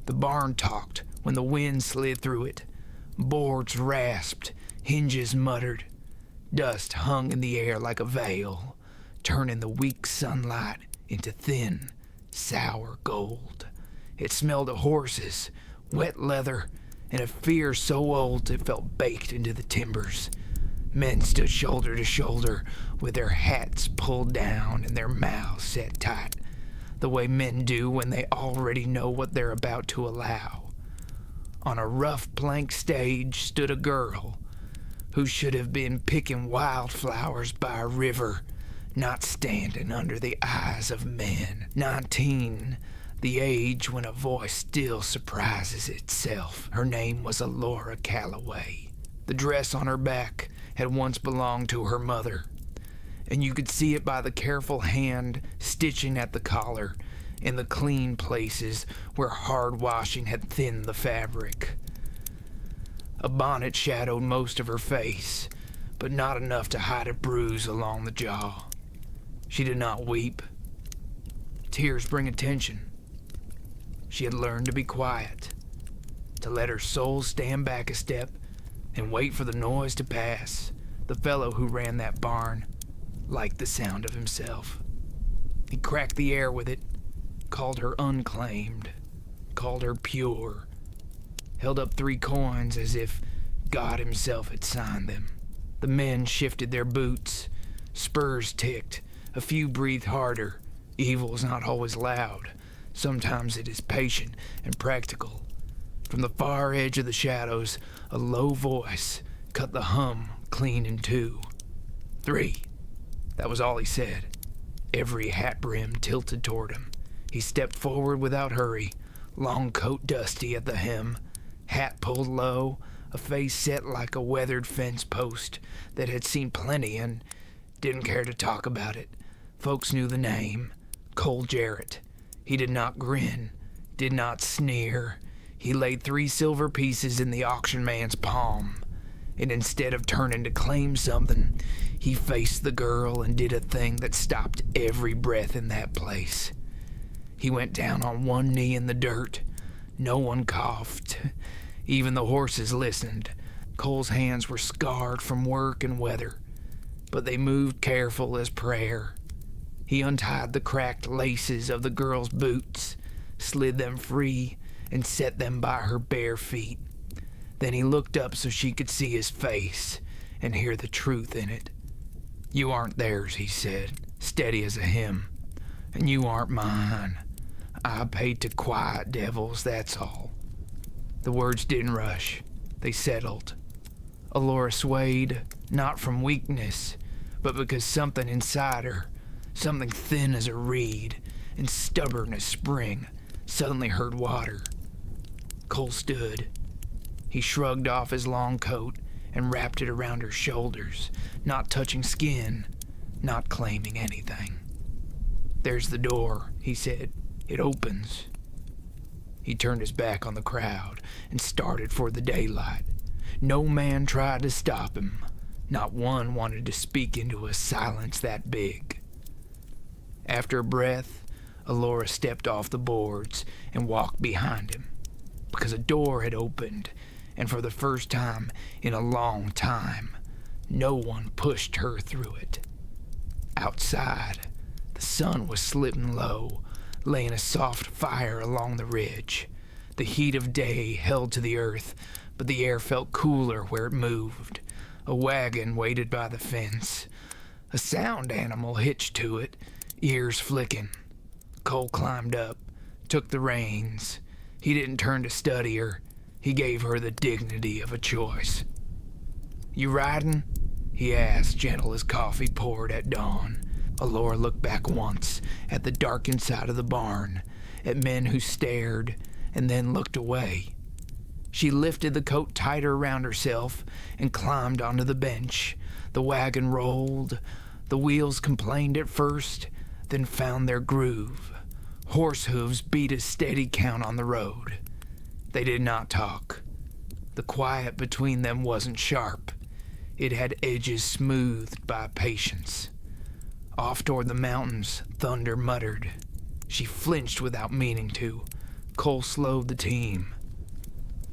The barn talked when the wind slid through it. Boards rasped, hinges muttered. Dust hung in the air like a veil, turning the weak sunlight into thin, sour gold. It smelled of horses, wet leather, and a fear so old it felt baked into the timbers. Men stood shoulder to shoulder with their hats pulled down and their mouths set tight, the way men do when they already know what they're about to allow. On a rough plank stage stood a girl who should have been picking wildflowers by a river, not standing under the eyes of men. 19, the age when a voice still surprises itself. Her name was Elora Calloway. The dress on her back had once belonged to her mother, and you could see it by the careful hand stitching at the collar in the clean places where hard washing had thinned the fabric. A bonnet shadowed most of her face, but not enough to hide a bruise along the jaw. She did not weep. Tears bring attention. She had learned to be quiet, to let her soul stand back a step and wait for the noise to pass. The fellow who ran that barn liked the sound of himself. He cracked the air with it, called her unclaimed, called her pure, held up 3 coins as if God himself had signed them. The men shifted their boots, spurs ticked, a few breathed harder. Evil is not always loud. Sometimes it is patient and practical. From the far edge of the shadows, a low voice cut the hum clean in 2. 3. That was all he said. Every hat brim tilted toward him. He stepped forward without hurry, long coat dusty at the hem, hat pulled low, a face set like a weathered fence post that had seen plenty and didn't care to talk about it. Folks knew the name, Cole Jarrett. He did not grin, did not sneer. He laid 3 silver pieces in the auction man's palm, and instead of turning to claim something, he faced the girl and did a thing that stopped every breath in that place. He went down on one knee in the dirt. No one coughed. Even the horses listened. Cole's hands were scarred from work and weather, but they moved careful as prayer. He untied the cracked laces of the girl's boots, slid them free, and set them by her bare feet. Then he looked up so she could see his face and hear the truth in it. "You aren't theirs," he said, steady as a hymn, "and you aren't mine. I paid to quiet devils, that's all." The words didn't rush. They settled. Elora swayed, not from weakness, but because something inside her, something thin as a reed and stubborn as spring, suddenly heard water. Cole stood. He shrugged off his long coat and wrapped it around her shoulders, not touching skin, not claiming anything. "There's the door," he said. "It opens." He turned his back on the crowd and started for the daylight. No man tried to stop him. Not one wanted to speak into a silence that big. After a breath, Elora stepped off the boards and walked behind him, because a door had opened, and for the first time in a long time, no one pushed her through it. Outside, the sun was slipping low, laying a soft fire along the ridge. The heat of day held to the earth, but the air felt cooler where it moved. A wagon waited by the fence. A sound animal hitched to it, ears flicking. Cole climbed up, took the reins. He didn't turn to study her. He gave her the dignity of a choice. "You riding?" he asked, gentle as coffee poured at dawn. Elora looked back once at the darkened side of the barn, at men who stared and then looked away. She lifted the coat tighter around herself and climbed onto the bench. The wagon rolled. The wheels complained at first, then found their groove. Horse hooves beat a steady count on the road. They did not talk. The quiet between them wasn't sharp. It had edges smoothed by patience. Off toward the mountains, thunder muttered. She flinched without meaning to. Cole slowed the team.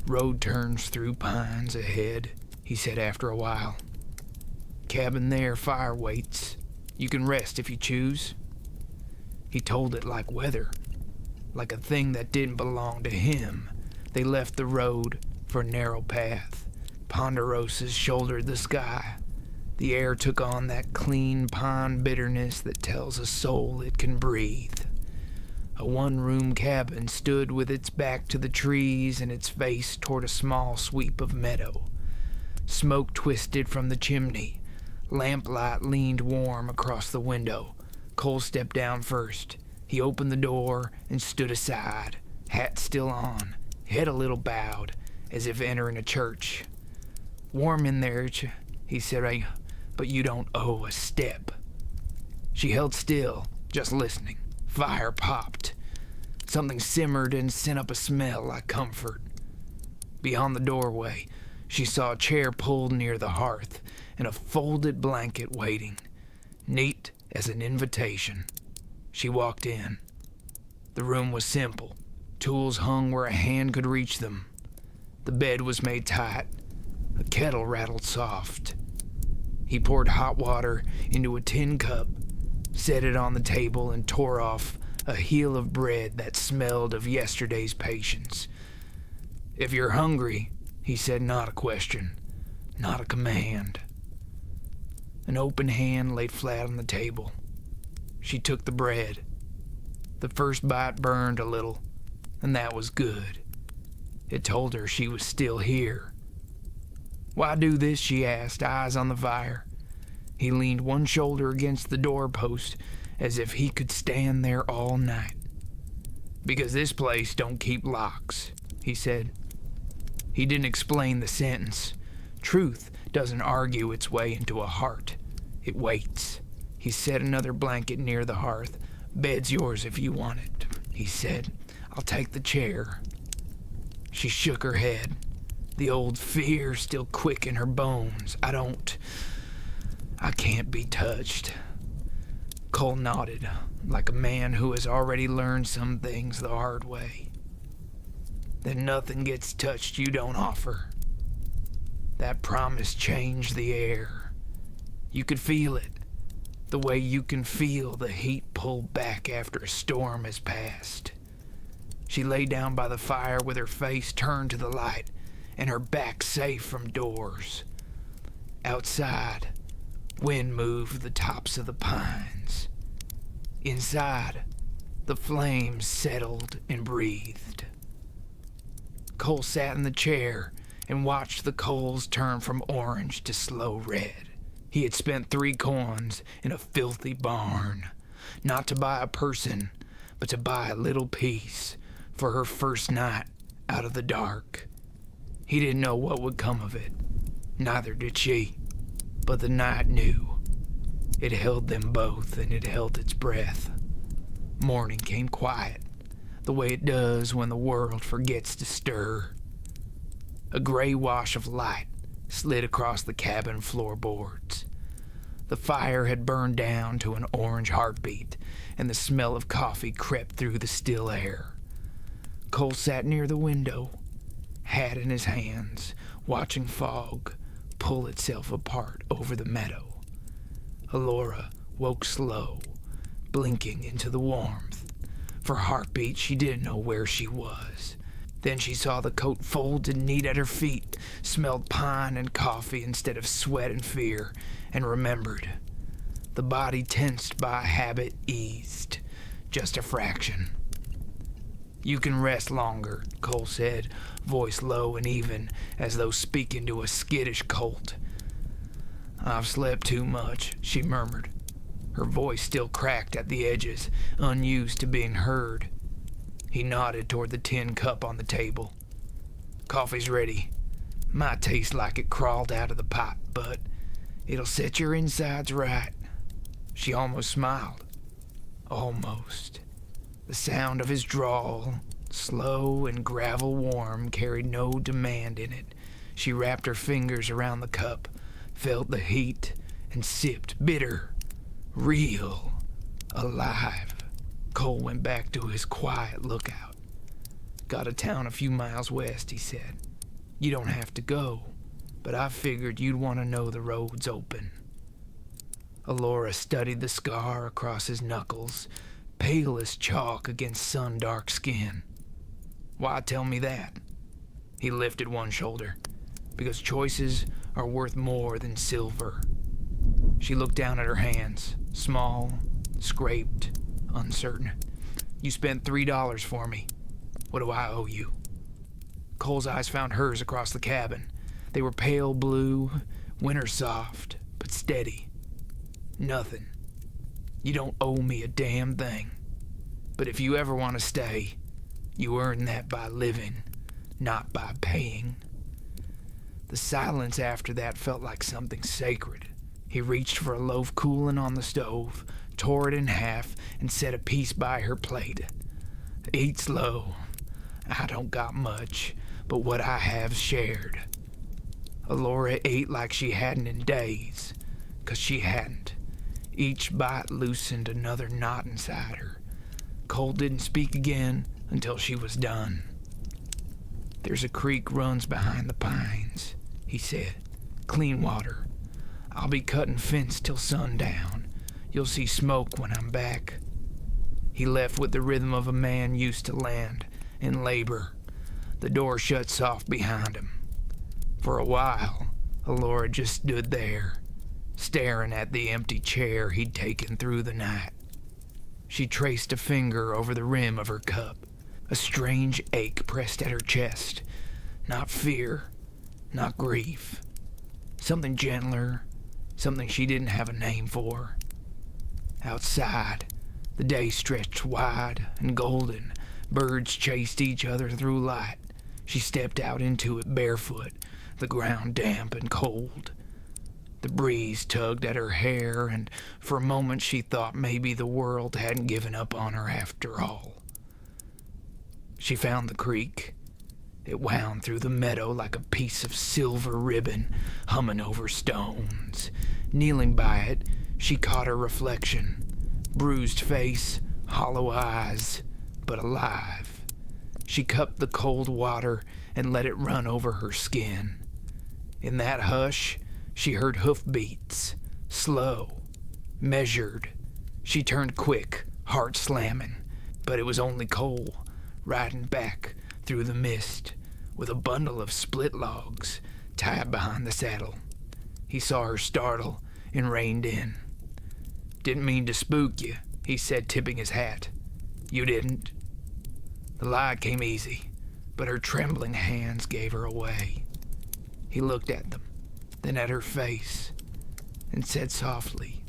"Road turns through pines ahead," he said after a while. "Cabin there, fire waits. You can rest if you choose." He told it like weather, like a thing that didn't belong to him. They left the road for a narrow path. Ponderosas shouldered the sky. The air took on that clean pine bitterness that tells a soul it can breathe. A one-room cabin stood with its back to the trees and its face toward a small sweep of meadow. Smoke twisted from the chimney. Lamplight leaned warm across the window. Cole stepped down first. He opened the door and stood aside, hat still on, head a little bowed, as if entering a church. "Warm in there, he said, but you don't owe a step." She held still, just listening. Fire popped. Something simmered and sent up a smell like comfort. Beyond the doorway, she saw a chair pulled near the hearth and a folded blanket waiting, neat as an invitation. She walked in. The room was simple. Tools hung where a hand could reach them. The bed was made tight. A kettle rattled soft. He poured hot water into a tin cup, set it on the table, and tore off a heel of bread that smelled of yesterday's patience. "If you're hungry," he said, not a question, not a command. An open hand laid flat on the table. She took the bread. The first bite burned a little, and that was good. It told her she was still here. "Why do this?" she asked, eyes on the fire. He leaned one shoulder against the doorpost as if he could stand there all night. "Because this place don't keep locks," he said. He didn't explain the sentence. Truth doesn't argue its way into a heart. It waits. He set another blanket near the hearth. "Bed's yours if you want it," he said. "I'll take the chair." She shook her head, the old fear still quick in her bones. I can't be touched." Cole nodded, like a man who has already learned some things the hard way. "Then nothing gets touched you don't offer." That promise changed the air. You could feel it, the way you can feel the heat pull back after a storm has passed. She lay down by the fire with her face turned to the light and her back safe from doors. Outside, wind moved the tops of the pines. Inside, the flames settled and breathed. Cole sat in the chair and watched the coals turn from orange to slow red. He had spent 3 coins in a filthy barn, not to buy a person, but to buy a little peace for her first night out of the dark. He didn't know what would come of it. Neither did she. But the night knew. It held them both, and it held its breath. Morning came quiet, the way it does when the world forgets to stir. A gray wash of light slid across the cabin floorboards. The fire had burned down to an orange heartbeat, and the smell of coffee crept through the still air. Cole sat near the window, hat in his hands, watching fog pull itself apart over the meadow. Alora woke slow, blinking into the warmth. For heartbeat, she didn't know where she was. Then she saw the coat folded neat at her feet, smelled pine and coffee instead of sweat and fear, and remembered. The body tensed by habit eased, just a fraction. "You can rest longer," Cole said, voice low and even, as though speaking to a skittish colt. "I've slept too much," she murmured. Her voice still cracked at the edges, unused to being heard. He nodded toward the tin cup on the table. "Coffee's ready. Might taste like it crawled out of the pot, but it'll set your insides right." She almost smiled. Almost. The sound of his drawl, slow and gravel warm, carried no demand in it. She wrapped her fingers around the cup, felt the heat, and sipped bitter, real, alive. Cole went back to his quiet lookout. Got a town a few miles west, he said. You don't have to go, but I figured you'd want to know the road's open. Alora studied the scar across his knuckles, pale as chalk against sun-dark skin. Why tell me that? He lifted one shoulder. Because choices are worth more than silver. She looked down at her hands, small, scraped, uncertain. You spent $3 for me. What do I owe you? Cole's eyes found hers across the cabin. They were pale blue, winter soft, but steady. Nothing. You don't owe me a damn thing. But if you ever want to stay, you earn that by living, not by paying. The silence after that felt like something sacred. He reached for a loaf cooling on the stove, tore it in half, and set a piece by her plate. Eat slow. I don't got much, but what I have shared. Alora ate like she hadn't in days, 'cause she hadn't. Each bite loosened another knot inside her. Cole didn't speak again until she was done. There's a creek runs behind the pines, he said. Clean water. I'll be cutting fence till sundown. You'll see smoke when I'm back. He left with the rhythm of a man used to land and labor. The door shut soft behind him. For a while, Alora just stood there, staring at the empty chair he'd taken through the night. She traced a finger over the rim of her cup. A strange ache pressed at her chest. Not fear, not grief. Something gentler, something she didn't have a name for. Outside, the day stretched wide and golden. Birds chased each other through light. She stepped out into it barefoot, the ground damp and cold. The breeze tugged at her hair, and for a moment she thought maybe the world hadn't given up on her after all. She found the creek. It wound through the meadow like a piece of silver ribbon, humming over stones. Kneeling by it, she caught her reflection. Bruised face, hollow eyes, but alive. She cupped the cold water and let it run over her skin. In that hush, she heard hoofbeats, slow, measured. She turned quick, heart slamming, but it was only Cole, riding back through the mist with a bundle of split logs tied behind the saddle. He saw her startle and reined in. Didn't mean to spook you, he said, tipping his hat. You didn't. The lie came easy, but her trembling hands gave her away. He looked at them, then at her face, and said softly,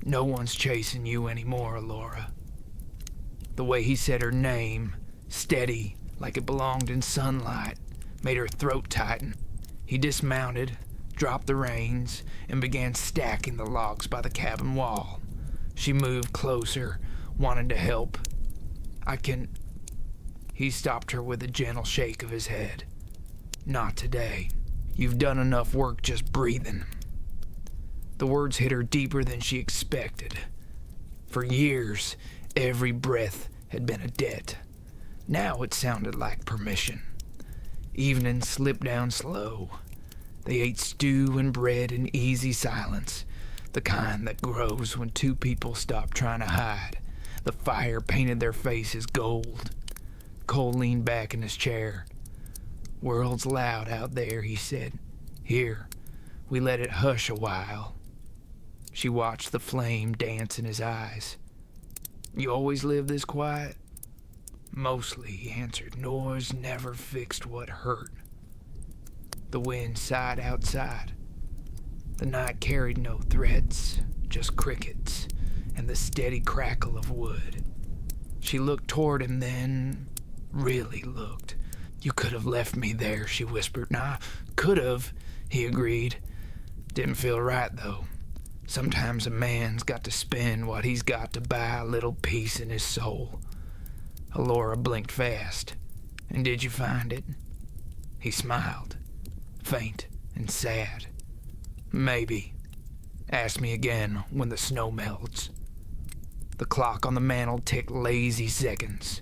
No one's chasing you anymore, Alora. The way he said her name, steady, like it belonged in sunlight, made her throat tighten. He dismounted, dropped the reins, and began stacking the logs by the cabin wall. She moved closer, wanting to help. I can... He stopped her with a gentle shake of his head. Not today. You've done enough work just breathing. The words hit her deeper than she expected. For years, every breath had been a debt. Now it sounded like permission. Evening slipped down slow. They ate stew and bread in easy silence, the kind that grows when two people stop trying to hide. The fire painted their faces gold. Cole leaned back in his chair. World's loud out there, he said. Here, we let it hush a while. She watched the flame dance in his eyes. You always live this quiet? Mostly, he answered. Noise never fixed what hurt. The wind sighed outside. The night carried no threats, just crickets and the steady crackle of wood. She looked toward him then, really looked. You could have left me there, she whispered. Nah, could have, he agreed. Didn't feel right, though. Sometimes a man's got to spend what he's got to buy a little peace in his soul. Alora blinked fast. And did you find it? He smiled, faint and sad. Maybe. Ask me again when the snow melts. The clock on the mantel ticked lazy seconds.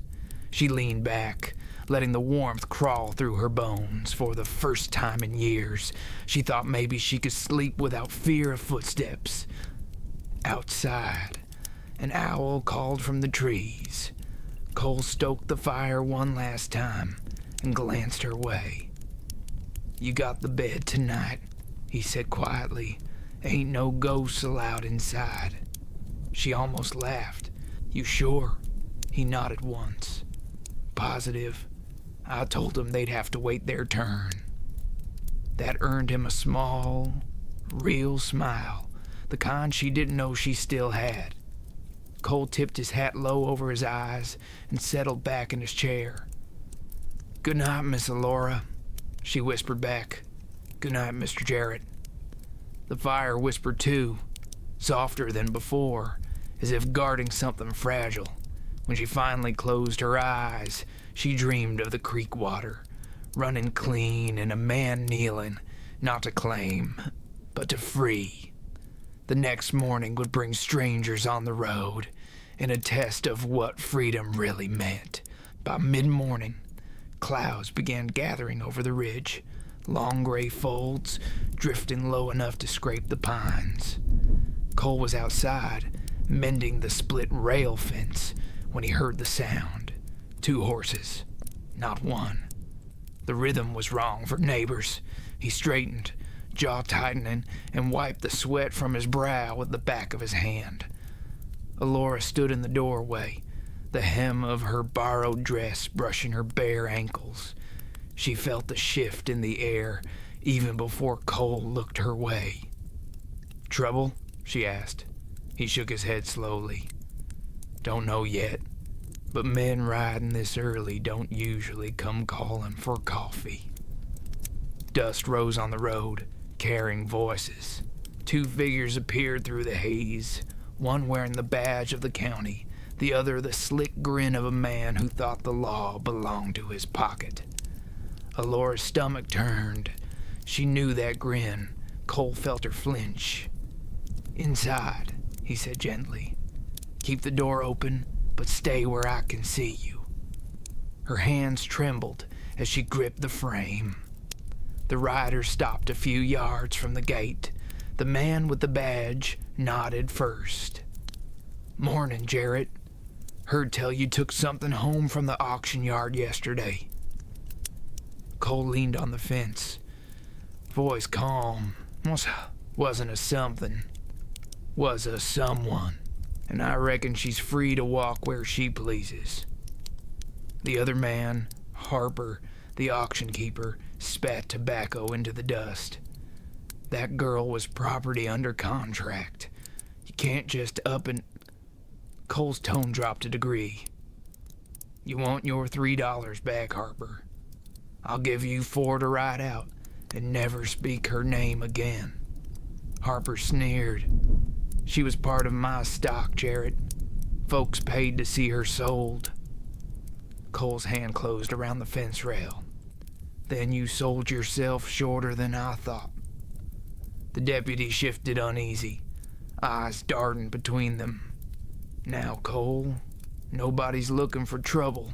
She leaned back, letting the warmth crawl through her bones. For the first time in years, she thought maybe she could sleep without fear of footsteps. Outside, an owl called from the trees. Cole stoked the fire one last time and glanced her way. "You got the bed tonight," he said quietly. "Ain't no ghosts allowed inside." She almost laughed. "You sure?" He nodded once. "Positive. I told them they'd have to wait their turn." That earned him a small, real smile, the kind she didn't know she still had. Cole tipped his hat low over his eyes and settled back in his chair. "Good night, Miss Alora," she whispered back. "Good night, Mr. Jarrett." The fire whispered too, softer than before, as if guarding something fragile. When she finally closed her eyes, she dreamed of the creek water, running clean and a man kneeling, not to claim, but to free. The next morning would bring strangers on the road, and a test of what freedom really meant. By mid-morning, clouds began gathering over the ridge, long gray folds drifting low enough to scrape the pines. Cole was outside, mending the split rail fence, when he heard the sound. 2 horses, not one. The rhythm was wrong for neighbors. He straightened, jaw tightening, and wiped the sweat from his brow with the back of his hand. Alora stood in the doorway, the hem of her borrowed dress brushing her bare ankles. She felt the shift in the air even before Cole looked her way. "Trouble?" she asked. He shook his head slowly. "Don't know yet, but men riding this early don't usually come calling for coffee." Dust rose on the road, carrying voices. 2 figures appeared through the haze, one wearing the badge of the county, the other the slick grin of a man who thought the law belonged to his pocket. Alora's stomach turned. She knew that grin. Cole felt her flinch. "Inside," he said gently. "Keep the door open, but stay where I can see you." Her hands trembled as she gripped the frame. The rider stopped a few yards from the gate. The man with the badge nodded first. "Morning, Jarrett. Heard tell you took something home from the auction yard yesterday." Cole leaned on the fence, voice calm. "Wasn't a something. Was a someone. And I reckon she's free to walk where she pleases." The other man, Harper, the auction keeper, spat tobacco into the dust. "That girl was property under contract. You can't just up and..." Cole's tone dropped a degree. "You want your $3 back, Harper. I'll give you 4 to ride out and never speak her name again." Harper sneered. "She was part of my stock, Jarrett. Folks paid to see her sold." Cole's hand closed around the fence rail. "Then you sold yourself shorter than I thought." The deputy shifted uneasy, eyes darting between them. "Now, Cole, nobody's looking for trouble.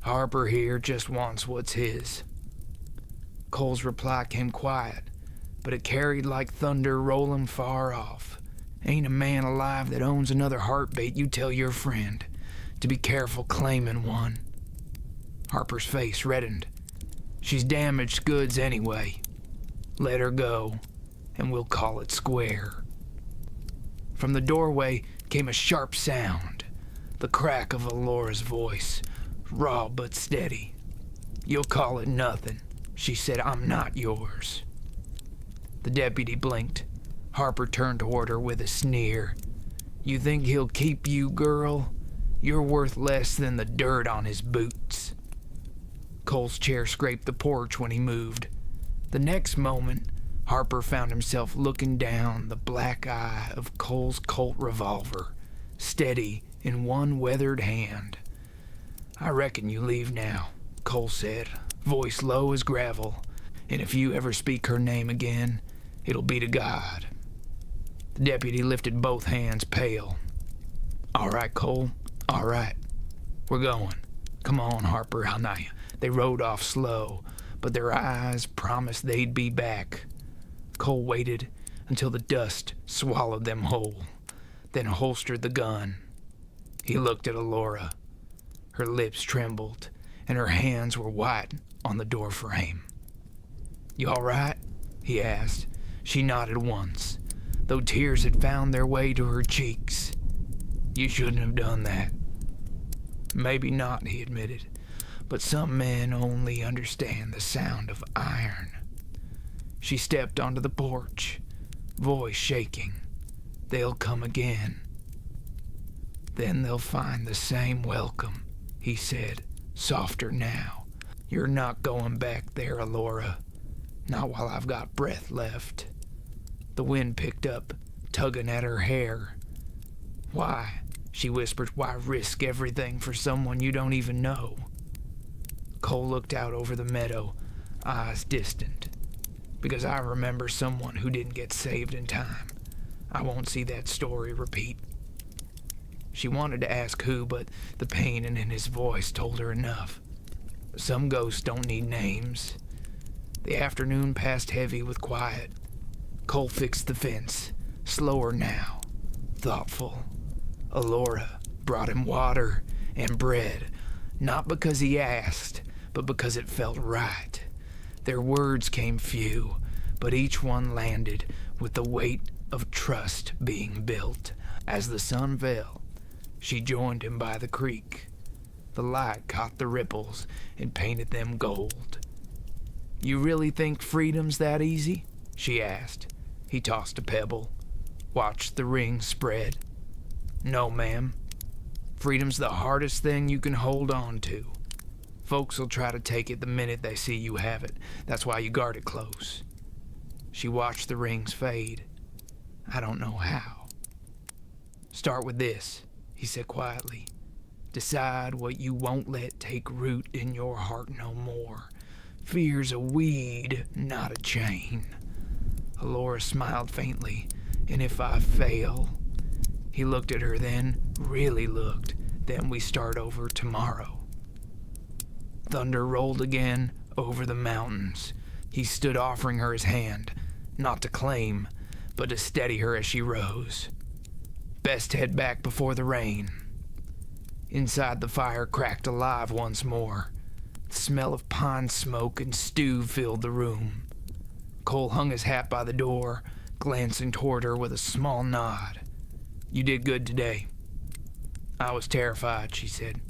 Harper here just wants what's his." Cole's reply came quiet, but it carried like thunder rolling far off. "Ain't a man alive that owns another heartbeat you tell your friend to be careful claiming one." Harper's face reddened. "She's damaged goods anyway. Let her go, and we'll call it square." From the doorway came a sharp sound, the crack of Alora's voice, raw but steady. "You'll call it nothing," she said. "I'm not yours." The deputy blinked. Harper turned toward her with a sneer. "You think he'll keep you, girl? You're worth less than the dirt on his boots." Cole's chair scraped the porch when he moved. The next moment, Harper found himself looking down the black eye of Cole's Colt revolver, steady in one weathered hand. "I reckon you leave now," Cole said, voice low as gravel. "And if you ever speak her name again, it'll be to God." The deputy lifted both hands, pale. "All right, Cole, all right. We're going. Come on, Harper, I'll know you. They rode off slow, but their eyes promised they'd be back. Cole waited until the dust swallowed them whole, then holstered the gun. He looked at Alora. Her lips trembled, and her hands were white on the doorframe. "You all right?" he asked. She nodded once, though tears had found their way to her cheeks. "You shouldn't have done that." "Maybe not," he admitted, "but some men only understand the sound of iron." She stepped onto the porch, voice shaking. "They'll come again." "Then they'll find the same welcome," he said, softer now. "You're not going back there, Alora. Not while I've got breath left." The wind picked up, tugging at her hair. "Why?" she whispered. "Why risk everything for someone you don't even know?" Cole looked out over the meadow, eyes distant. "Because I remember someone who didn't get saved in time. I won't see that story repeat." She wanted to ask who, but the pain in his voice told her enough. Some ghosts don't need names. The afternoon passed heavy with quiet. Cole fixed the fence, slower now, thoughtful. Alora brought him water and bread, not because he asked, but because it felt right. Their words came few, but each one landed with the weight of trust being built. As the sun fell, she joined him by the creek. The light caught the ripples and painted them gold. "You really think freedom's that easy?" she asked. He tossed a pebble, watched the rings spread. "No, ma'am. Freedom's the hardest thing you can hold on to. Folks will try to take it the minute they see you have it. That's why you guard it close." She watched the rings fade. "I don't know how." "Start with this," he said quietly. "Decide what you won't let take root in your heart no more. Fear's a weed, not a chain." Alora smiled faintly. "And if I fail?" He looked at her then, really looked. "Then we start over tomorrow." Thunder rolled again over the mountains. He stood offering her his hand, not to claim, but to steady her as she rose. "Best head back before the rain." Inside, the fire cracked alive once more. The smell of pine smoke and stew filled the room. Cole hung his hat by the door, glancing toward her with a small nod. "You did good today." "I was terrified," she said.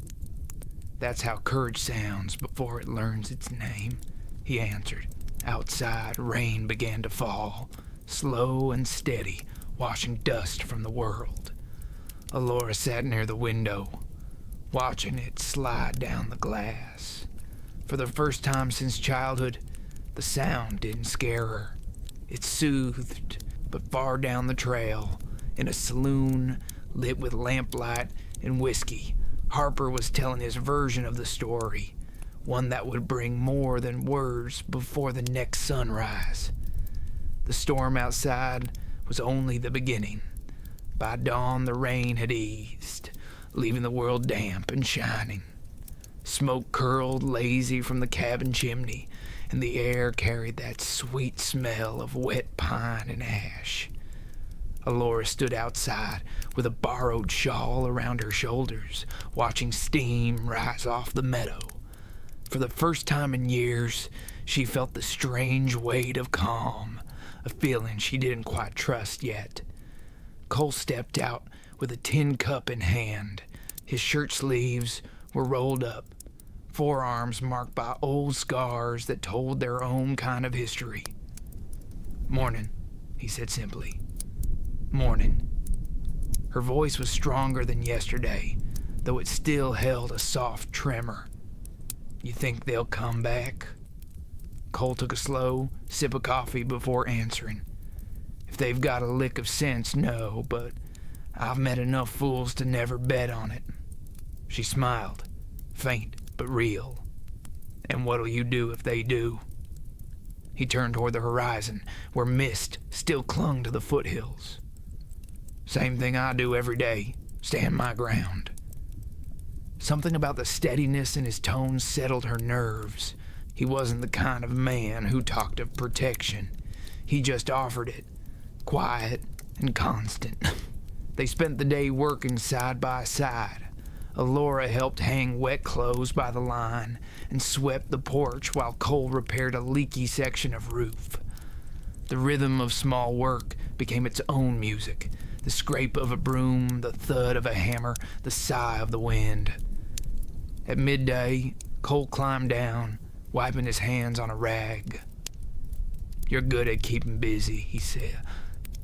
"That's how courage sounds before it learns its name," he answered. Outside, rain began to fall, slow and steady, washing dust from the world. Alora sat near the window, watching it slide down the glass. For the first time since childhood, the sound didn't scare her. It soothed, but far down the trail, in a saloon lit with lamplight and whiskey, Harper was telling his version of the story, one that would bring more than words before the next sunrise. The storm outside was only the beginning. By dawn, the rain had eased, leaving the world damp and shining. Smoke curled lazy from the cabin chimney, and the air carried that sweet smell of wet pine and ash. Alora stood outside with a borrowed shawl around her shoulders, watching steam rise off the meadow. For the first time in years, she felt the strange weight of calm, a feeling she didn't quite trust yet. Cole stepped out with a tin cup in hand. His shirt sleeves were rolled up, forearms marked by old scars that told their own kind of history. "Morning," he said simply. "Morning." Her voice was stronger than yesterday, though it still held a soft tremor. "You think they'll come back?" Cole took a slow sip of coffee before answering. "If they've got a lick of sense, no, but I've met enough fools to never bet on it." She smiled, faint but real. "And what'll you do if they do?" He turned toward the horizon, where mist still clung to the foothills. "Same thing I do every day, stand my ground." Something about the steadiness in his tone settled her nerves. He wasn't the kind of man who talked of protection. He just offered it, quiet and constant. They spent the day working side by side. Alora helped hang wet clothes by the line and swept the porch while Cole repaired a leaky section of roof. The rhythm of small work became its own music. The scrape of a broom, the thud of a hammer, the sigh of the wind. At midday, Cole climbed down, wiping his hands on a rag. "You're good at keeping busy," he said.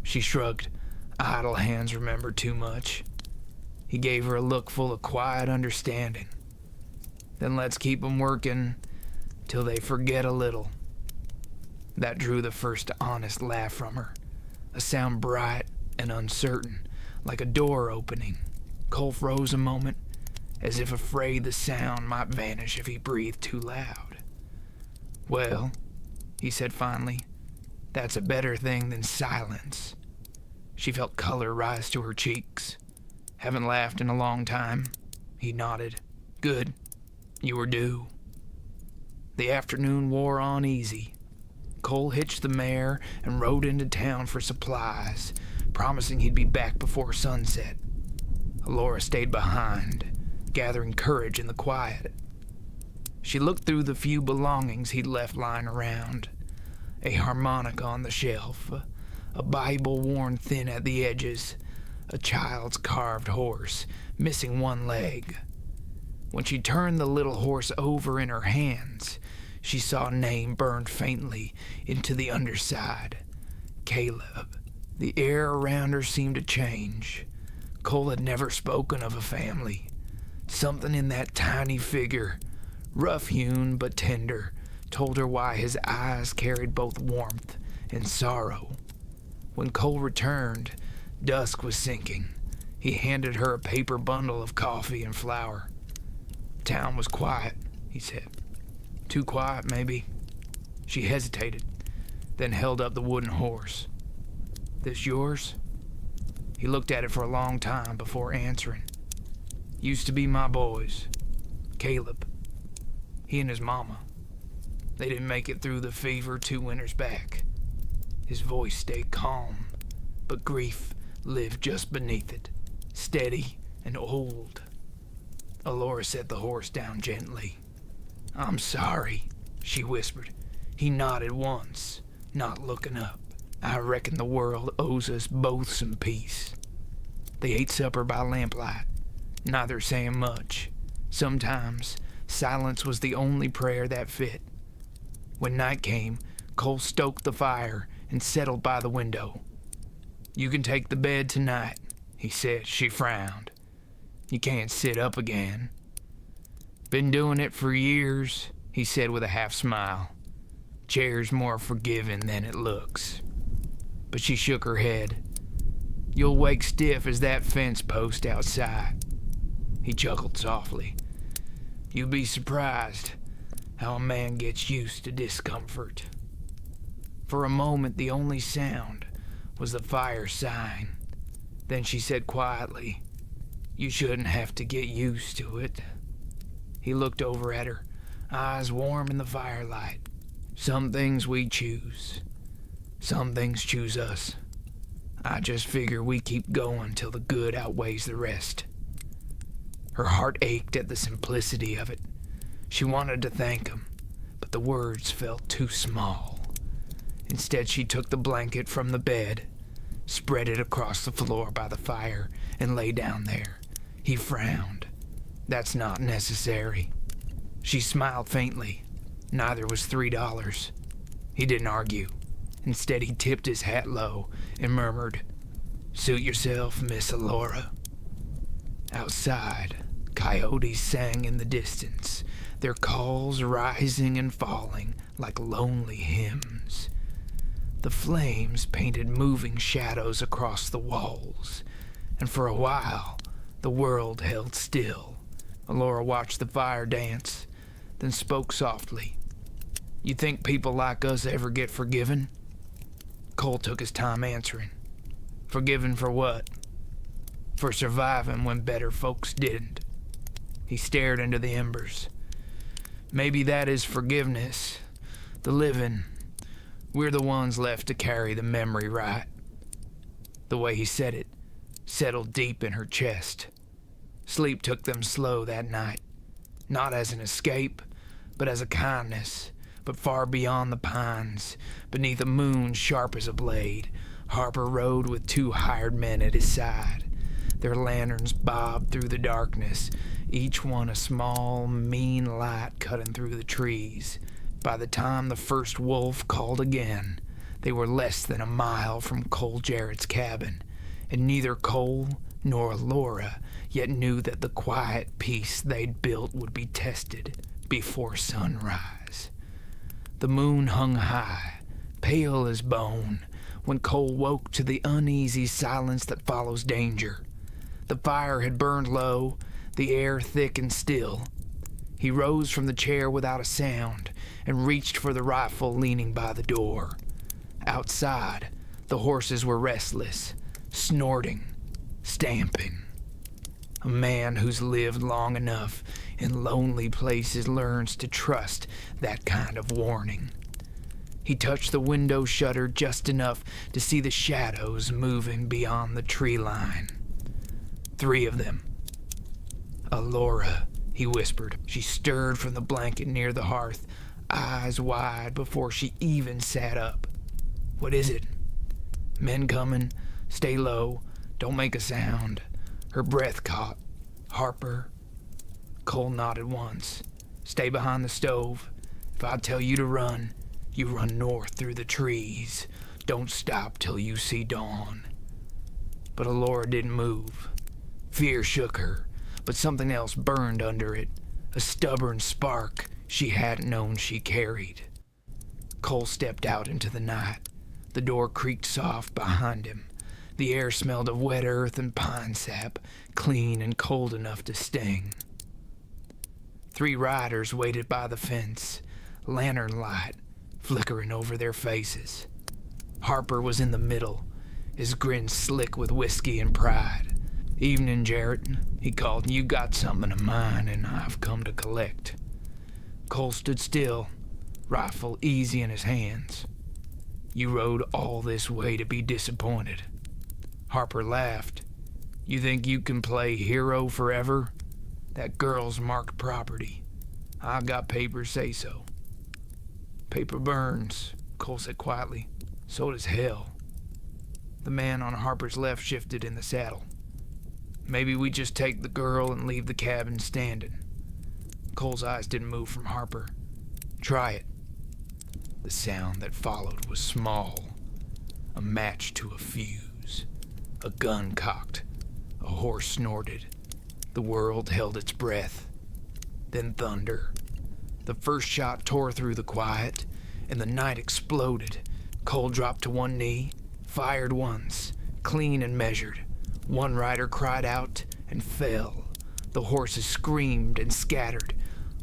She shrugged. "Idle hands remember too much." He gave her a look full of quiet understanding. "Then let's keep 'em working till they forget a little." That drew the first honest laugh from her, a sound bright and uncertain, like a door opening. Cole froze a moment, as if afraid the sound might vanish if he breathed too loud. "Well," he said finally, "that's a better thing than silence." She felt color rise to her cheeks. "Haven't laughed in a long time." He nodded. "Good. You were due." The afternoon wore on easy. Cole hitched the mare and rode into town for supplies, promising he'd be back before sunset. Alora stayed behind, gathering courage in the quiet. She looked through the few belongings he'd left lying around. A harmonica on the shelf, a Bible worn thin at the edges, a child's carved horse, missing one leg. When she turned the little horse over in her hands, she saw a name burned faintly into the underside. Caleb. The air around her seemed to change. Cole had never spoken of a family. Something in that tiny figure, rough-hewn but tender, told her why his eyes carried both warmth and sorrow. When Cole returned, dusk was sinking. He handed her a paper bundle of coffee and flour. "Town was quiet," he said. "Too quiet, maybe." She hesitated, then held up the wooden horse. "This yours?" He looked at it for a long time before answering. "Used to be my boy's. Caleb. He and his mama. They didn't make it through the fever 2 winters back." His voice stayed calm, but grief lived just beneath it, steady and old. Alora set the horse down gently. "I'm sorry," she whispered. He nodded once, not looking up. "I reckon the world owes us both some peace." They ate supper by lamplight, neither saying much. Sometimes silence was the only prayer that fit. When night came, Cole stoked the fire and settled by the window. "You can take the bed tonight," he said. She frowned. "You can't sit up again." "Been doing it for years," he said with a half smile. "Chair's more forgiving than it looks." But she shook her head. "You'll wake stiff as that fence post outside." He chuckled softly. "You'll be surprised how a man gets used to discomfort." For a moment, the only sound was the fire sighing. Then she said quietly, "You shouldn't have to get used to it." He looked over at her, eyes warm in the firelight. "Some things we choose. Some things choose us. I just figure we keep going till the good outweighs the rest." Her heart ached at the simplicity of it. She wanted to thank him, but the words felt too small. Instead, she took the blanket from the bed, spread it across the floor by the fire, and lay down there. He frowned. "That's not necessary." She smiled faintly. Neither was $3. He didn't argue. Instead, he tipped his hat low and murmured, "Suit yourself, Miss Alora." Outside, coyotes sang in the distance, their calls rising and falling like lonely hymns. The flames painted moving shadows across the walls, and for a while, the world held still. Alora watched the fire dance, then spoke softly. "You think people like us ever get forgiven?" Cole took his time answering. "Forgiven for what?" "For surviving when better folks didn't." He stared into the embers. Maybe that is forgiveness. The living. We're the ones left to carry the memory right. The way he said it settled deep in her chest. Sleep took them slow that night, not as an escape, but as a kindness. But far beyond the pines, beneath a moon sharp as a blade, Harper rode with 2 hired men at his side. Their lanterns bobbed through the darkness, each one a small, mean light cutting through the trees. By the time the first wolf called again, they were less than a mile from Cole Jarrett's cabin, and neither Cole nor Laura yet knew that the quiet peace they'd built would be tested before sunrise. The moon hung high, pale as bone, when Cole woke to the uneasy silence that follows danger. The fire had burned low, the air thick and still. He rose from the chair without a sound and reached for the rifle leaning by the door. Outside, the horses were restless, snorting, stamping. A man who's lived long enough in lonely places learns to trust that kind of warning. He touched the window shutter just enough to see the shadows moving beyond the tree line. 3 of them. Alora, he whispered. She stirred from the blanket near the hearth, eyes wide before she even sat up. What is it? Men coming. Stay low. Don't make a sound. Her breath caught. Harper. Cole nodded once. Stay behind the stove. If I tell you to run, you run north through the trees. Don't stop till you see dawn. But Alora didn't move. Fear shook her, but something else burned under it, a stubborn spark she hadn't known she carried. Cole stepped out into the night. The door creaked soft behind him. The air smelled of wet earth and pine sap, clean and cold enough to sting. 3 riders waited by the fence, lantern light flickering over their faces. Harper was in the middle, his grin slick with whiskey and pride. Evening, Jarrett, he called. You got something of mine, and I've come to collect. Cole stood still, rifle easy in his hands. You rode all this way to be disappointed. Harper laughed. You think you can play hero forever? That girl's marked property. I got papers say so. Paper burns, Cole said quietly. So does hell. The man on Harper's left shifted in the saddle. Maybe we just take the girl and leave the cabin standing. Cole's eyes didn't move from Harper. Try it. The sound that followed was small, a match to a fuse. A gun cocked. A horse snorted. The world held its breath. Then thunder. The first shot tore through the quiet, and the night exploded. Cole dropped to one knee, fired once, clean and measured. One rider cried out and fell. The horses screamed and scattered.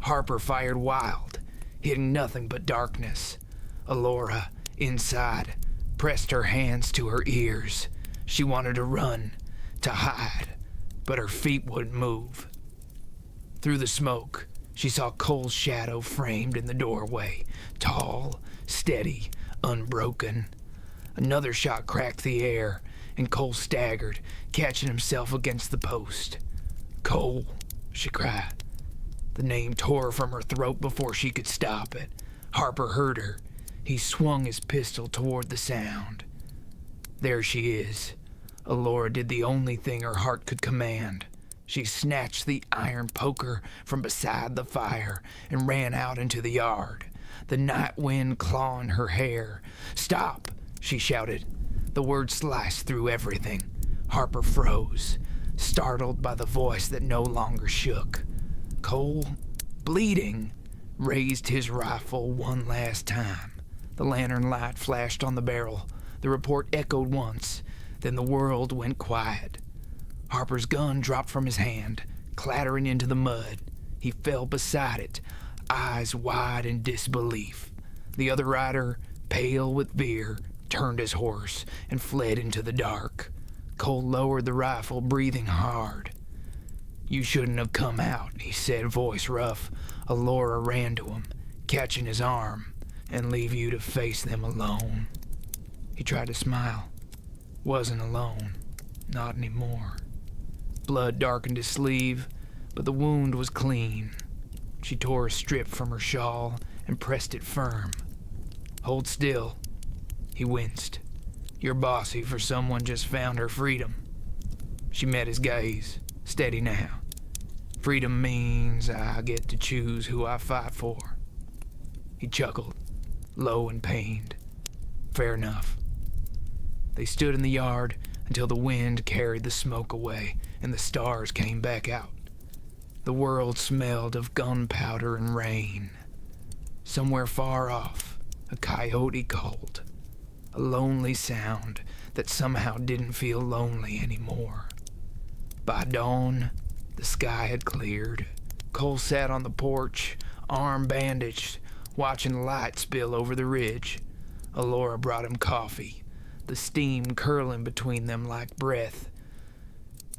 Harper fired wild, hitting nothing but darkness. Alora, inside, pressed her hands to her ears. She wanted to run, to hide, but her feet wouldn't move. Through the smoke, she saw Cole's shadow framed in the doorway, tall, steady, unbroken. Another shot cracked the air, and Cole staggered, catching himself against the post. Cole, she cried. The name tore from her throat before she could stop it. Harper heard her. He swung his pistol toward the sound. There she is. Alora did the only thing her heart could command. She snatched the iron poker from beside the fire and ran out into the yard, the night wind clawing her hair. Stop, she shouted. The word sliced through everything. Harper froze, startled by the voice that no longer shook. Cole, bleeding, raised his rifle one last time. The lantern light flashed on the barrel. The report echoed once, then the world went quiet. Harper's gun dropped from his hand, clattering into the mud. He fell beside it, eyes wide in disbelief. The other rider, pale with fear, turned his horse and fled into the dark. Cole lowered the rifle, breathing hard. "You shouldn't have come out," he said, voice rough. Alora ran to him, catching his arm, "and leave you to face them alone." He tried to smile. Wasn't alone. Not anymore. Blood darkened his sleeve, but the wound was clean. She tore a strip from her shawl and pressed it firm. "Hold still." He winced. "You're bossy for someone just found her freedom." She met his gaze. "Steady now. Freedom means I get to choose who I fight for." He chuckled, low and pained. "Fair enough." They stood in the yard until the wind carried the smoke away and the stars came back out. The world smelled of gunpowder and rain. Somewhere far off, a coyote called. A lonely sound that somehow didn't feel lonely anymore. By dawn, the sky had cleared. Cole sat on the porch, arm bandaged, watching the light spill over the ridge. Alora brought him coffee, the steam curling between them like breath.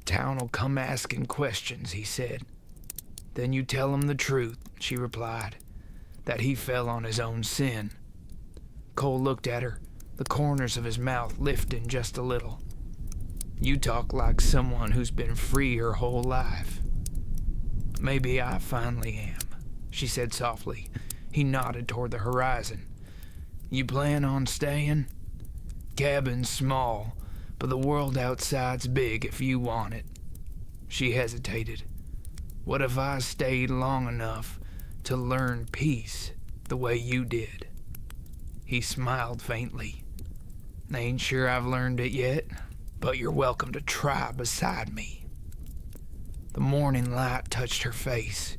"Town'll come asking questions," he said. "Then you tell 'em the truth," she replied, "that he fell on his own sin." Cole looked at her, the corners of his mouth lifting just a little. "You talk like someone who's been free her whole life." "Maybe I finally am," she said softly. He nodded toward the horizon. "You plan on staying? Cabin's small, but the world outside's big if you want it." She hesitated. "What if I stayed long enough to learn peace the way you did?" He smiled faintly. "Ain't sure I've learned it yet, but you're welcome to try beside me." The morning light touched her face,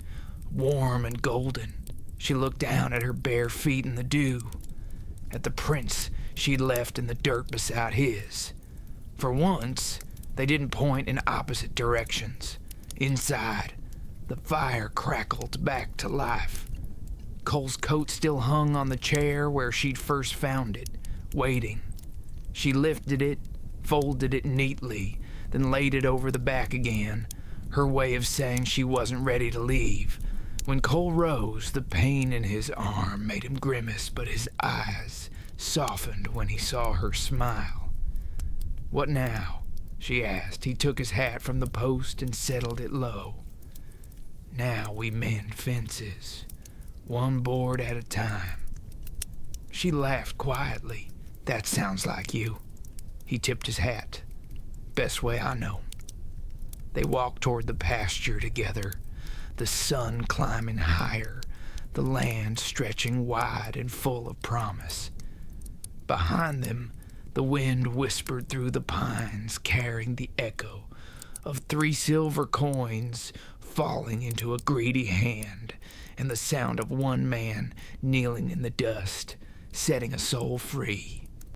warm and golden. She looked down at her bare feet in the dew, at the prints she'd left in the dirt beside his. For once, they didn't point in opposite directions. Inside, the fire crackled back to life. Cole's coat still hung on the chair where she'd first found it, waiting. She lifted it, folded it neatly, then laid it over the back again, her way of saying she wasn't ready to leave. When Cole rose, the pain in his arm made him grimace, but his eyes softened when he saw her smile. "What now?" she asked. He took his hat from the post and settled it low. "Now we mend fences, one board at a time." She laughed quietly. "That sounds like you." He tipped his hat. "Best way I know." They walked toward the pasture together, the sun climbing higher, the land stretching wide and full of promise. Behind them, the wind whispered through the pines, carrying the echo of 3 silver coins falling into a greedy hand, and the sound of one man kneeling in the dust, setting a soul free.